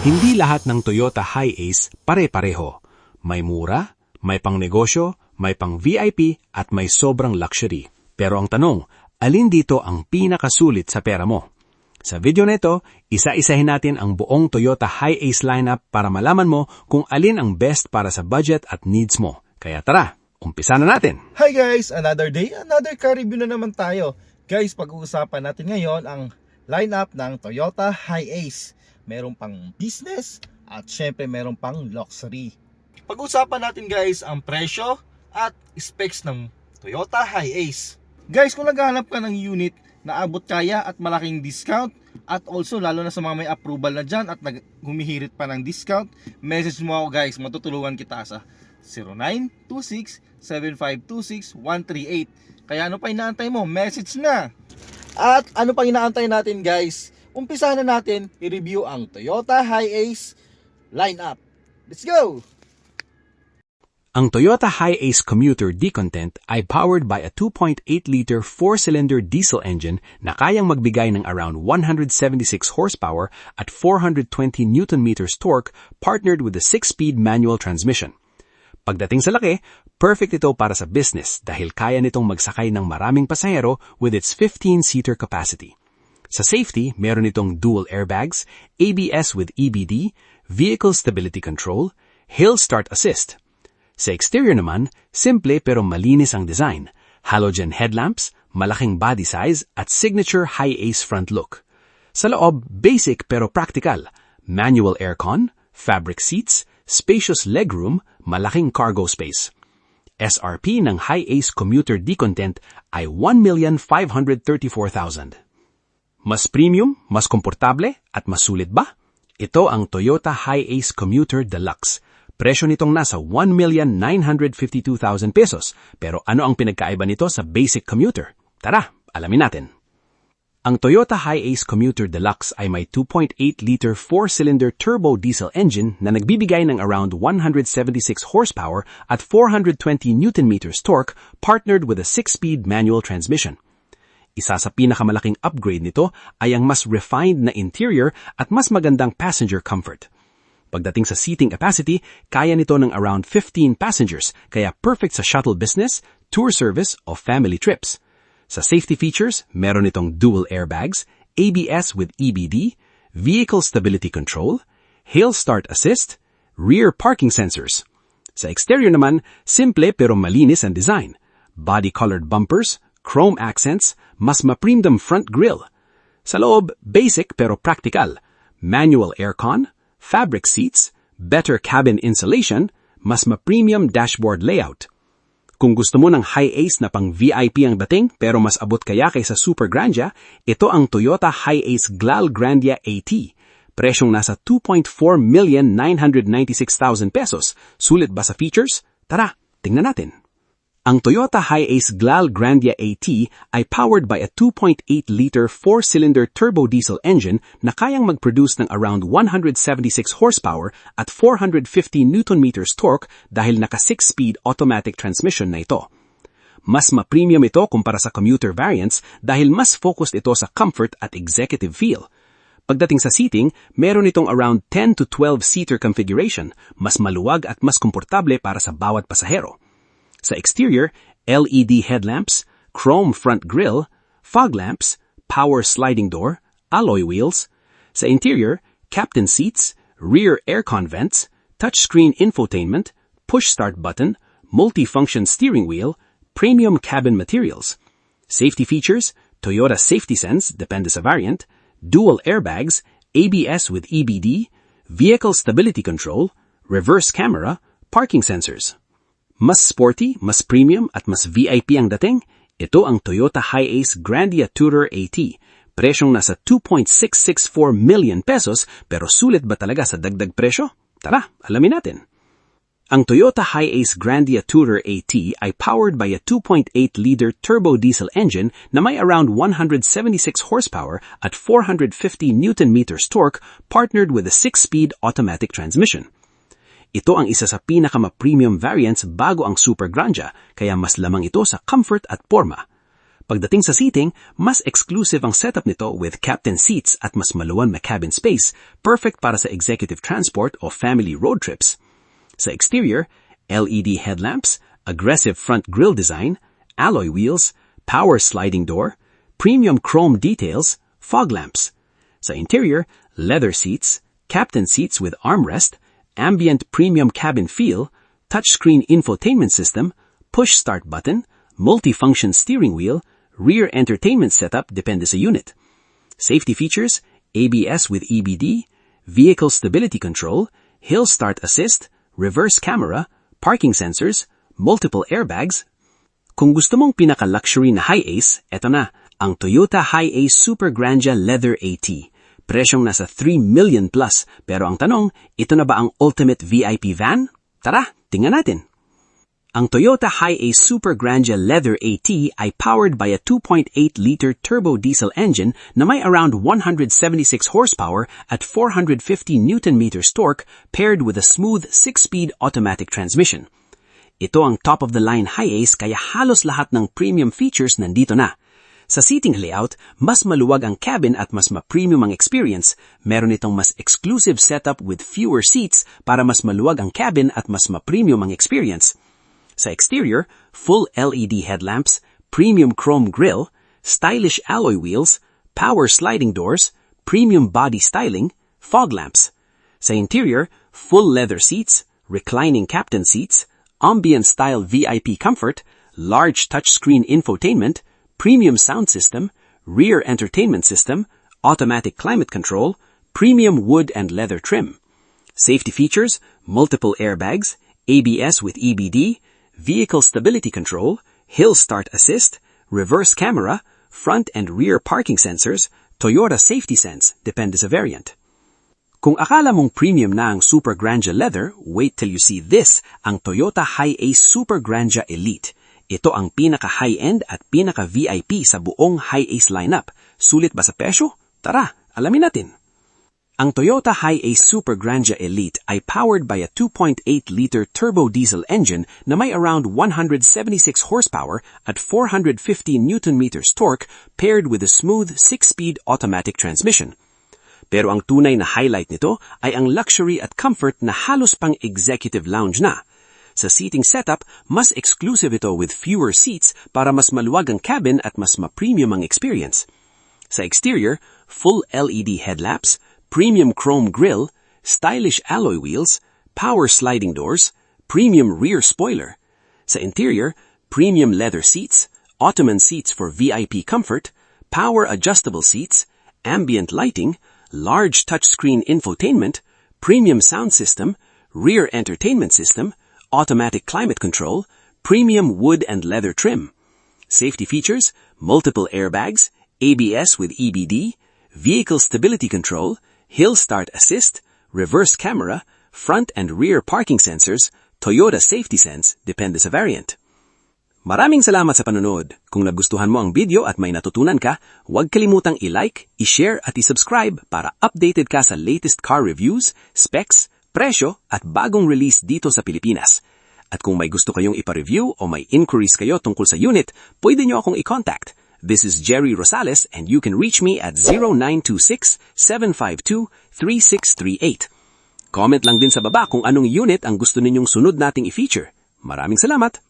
Hindi lahat ng Toyota Hi-Ace pare-pareho. May mura, may pang-negosyo, may pang-VIP at may sobrang luxury. Pero ang tanong, alin dito ang pinakasulit sa pera mo? Sa video nito, isa-isahin natin ang buong Toyota Hi-Ace lineup para malaman mo kung alin ang best para sa budget at needs mo. Kaya tara, umpisa na natin! Hi guys! Another day, another car review na naman tayo. Guys, pag-uusapan natin ngayon ang lineup ng Toyota Hi-Ace. Meron pang business at syempre meron pang luxury. Pag-usapan natin guys ang presyo at specs ng Toyota Hi-Ace. Guys, kung naghahanap ka ng unit na abot kaya at malaking discount at also lalo na sa mga may approval na dyan at humihirit pa ng discount, message mo ako guys, matutulungan kita sa 0926-7526-138. Kaya ano pa inaantay mo? Message na! At ano pa inaantay natin guys? Umpisahan na natin i-review ang Toyota Hi-Ace lineup. Let's go! Ang Toyota Hi-Ace Commuter D-Content ay powered by a 2.8-liter 4-cylinder diesel engine na kayang magbigay ng around 176 horsepower at 420 Nm torque partnered with a 6-speed manual transmission. Pagdating sa laki, perfect ito para sa business dahil kaya nitong magsakay ng maraming pasahero with its 15-seater capacity. Sa safety, meron itong dual airbags, ABS with EBD, vehicle stability control, hill start assist. Sa exterior naman, simple pero malinis ang design. Halogen headlamps, malaking body size at signature Hi-Ace front look. Sa loob, basic pero practical. Manual aircon, fabric seats, spacious legroom, malaking cargo space. SRP ng Hi-Ace Commuter D-Content ay 1,534,000. Mas premium, mas komportable at mas sulit ba? Ito ang Toyota Hi-Ace Commuter Deluxe. Presyo nitong nasa 1,952,000 pesos. Pero ano ang pinagkaiba nito sa basic commuter? Tara, alamin natin. Ang Toyota Hi-Ace Commuter Deluxe ay may 2.8-liter 4-cylinder turbo diesel engine na nagbibigay ng around 176 horsepower at 420 Nm torque partnered with a 6-speed manual transmission. Isa sa pinakamalaking upgrade nito ay ang mas refined na interior at mas magandang passenger comfort. Pagdating sa seating capacity, kaya nito ng around 15 passengers, kaya perfect sa shuttle business, tour service o family trips. Sa safety features, meron itong dual airbags, ABS with EBD, vehicle stability control, hill start assist, rear parking sensors. Sa exterior naman, simple pero malinis ang design. Body-colored bumpers, chrome accents, mas ma-premium front grille. Sa loob, basic pero practical. Manual aircon, fabric seats, better cabin insulation, mas ma-premium dashboard layout. Kung gusto mo ng Hi-Ace na pang VIP ang dating pero mas abot kaya kaysa Super Grandia, ito ang Toyota Hi-Ace GLAL Grandia AT. Presyong nasa 2.4,996,000 pesos. Sulit ba sa features? Tara, tingnan natin. Ang Toyota Hi-Ace GLAL Grandia AT ay powered by a 2.8-liter 4-cylinder turbo diesel engine na kayang mag-produce ng around 176 horsepower at 450 Nm torque dahil naka 6-speed automatic transmission na ito. Mas ma-premium ito kumpara sa commuter variants dahil mas focused ito sa comfort at executive feel. Pagdating sa seating, meron itong around 10 to 12-seater configuration, mas maluwag at mas komportable para sa bawat pasahero. Sa exterior, LED headlamps, chrome front grille, fog lamps, power sliding door, alloy wheels. Sa interior, captain seats, rear aircon vents, touchscreen infotainment, push start button, multi-function steering wheel, premium cabin materials. Safety features, Toyota Safety Sense, depende sa variant, dual airbags, ABS with EBD, vehicle stability control, reverse camera, parking sensors. Mas sporty, mas premium at mas VIP ang dating? Ito ang Toyota Hi-Ace Grandia Tourer AT. Presyong nasa 2.664 million pesos pero sulit ba talaga sa dagdag presyo? Tara, alamin natin. Ang Toyota Hi-Ace Grandia Tourer AT ay powered by a 2.8-liter turbo diesel engine na may around 176 horsepower at 450 Nm torque partnered with a 6-speed automatic transmission. Ito ang isa sa pinaka-premium variants bago ang Super Grandia, kaya mas lamang ito sa comfort at forma. Pagdating sa seating, mas exclusive ang setup nito with captain seats at mas maluwan na cabin space, perfect para sa executive transport o family road trips. Sa exterior, LED headlamps, aggressive front grille design, alloy wheels, power sliding door, premium chrome details, fog lamps. Sa interior, leather seats, captain seats with armrest, ambient premium cabin feel, touchscreen infotainment system, push start button, multi-function steering wheel, rear entertainment setup depende sa unit. Safety features, ABS with EBD, vehicle stability control, hill start assist, reverse camera, parking sensors, multiple airbags. Kung gusto mong pinaka-luxury na Hi-Ace, eto na, ang Toyota Hi-Ace Super Grandeur Leather AT. Presyong nasa 3 million plus, pero ang tanong, ito na ba ang ultimate VIP van? Tara, tingnan natin. Ang Toyota Hi-Ace Super Grandeur Leather AT ay powered by a 2.8-liter turbo diesel engine na may around 176 horsepower at 450 Nm torque paired with a smooth 6-speed automatic transmission. Ito ang top-of-the-line Hi-Ace kaya halos lahat ng premium features nandito na. Sa seating layout, mas maluwag ang cabin at mas ma-premium ang experience. Meron itong mas exclusive setup with fewer seats para mas maluwag ang cabin at mas ma-premium ang experience. Sa exterior, full LED headlamps, premium chrome grille, stylish alloy wheels, power sliding doors, premium body styling, fog lamps. Sa interior, full leather seats, reclining captain seats, ambient-style VIP comfort, large touchscreen infotainment, premium sound system, rear entertainment system, automatic climate control, premium wood and leather trim. Safety features, multiple airbags, ABS with EBD, vehicle stability control, hill start assist, reverse camera, front and rear parking sensors, Toyota Safety Sense, depende sa variant. Kung akala mong premium na ang Super Grandeur Leather, wait till you see this, ang Toyota Hi-Ace Super Grandeur Elite. Ito ang pinaka-high-end at pinaka-VIP sa buong Hi-Ace lineup. Sulit ba sa presyo? Tara, alamin natin. Ang Toyota Hi-Ace Super Grandeur Elite ay powered by a 2.8-liter turbo diesel engine na may around 176 horsepower at 450 Nm torque paired with a smooth 6-speed automatic transmission. Pero ang tunay na highlight nito ay ang luxury at comfort na halos pang executive lounge na. Sa seating setup, mas exclusive ito with fewer seats para mas maluwag ang cabin at mas ma-premium ang experience. Sa exterior, full LED headlamps, premium chrome grille, stylish alloy wheels, power sliding doors, premium rear spoiler. Sa interior, premium leather seats, ottoman seats for VIP comfort, power adjustable seats, ambient lighting, large touchscreen infotainment, premium sound system, rear entertainment system, automatic climate control, premium wood and leather trim. Safety features, multiple airbags, ABS with EBD, vehicle stability control, hill start assist, reverse camera, front and rear parking sensors, Toyota Safety Sense, depende sa variant. Maraming salamat sa panonood. Kung nagustuhan mo ang video at may natutunan ka, huwag kalimutang i-like, i-share at i-subscribe para updated ka sa latest car reviews, specs, presyo at bagong release dito sa Pilipinas. At kung may gusto kayong ipa-review o may inquiries kayo tungkol sa unit, pwede nyo akong i-contact. This is Jerry Rosales and you can reach me at 0926-752-3638. Comment lang din sa baba kung anong unit ang gusto ninyong sunod nating i-feature. Maraming salamat!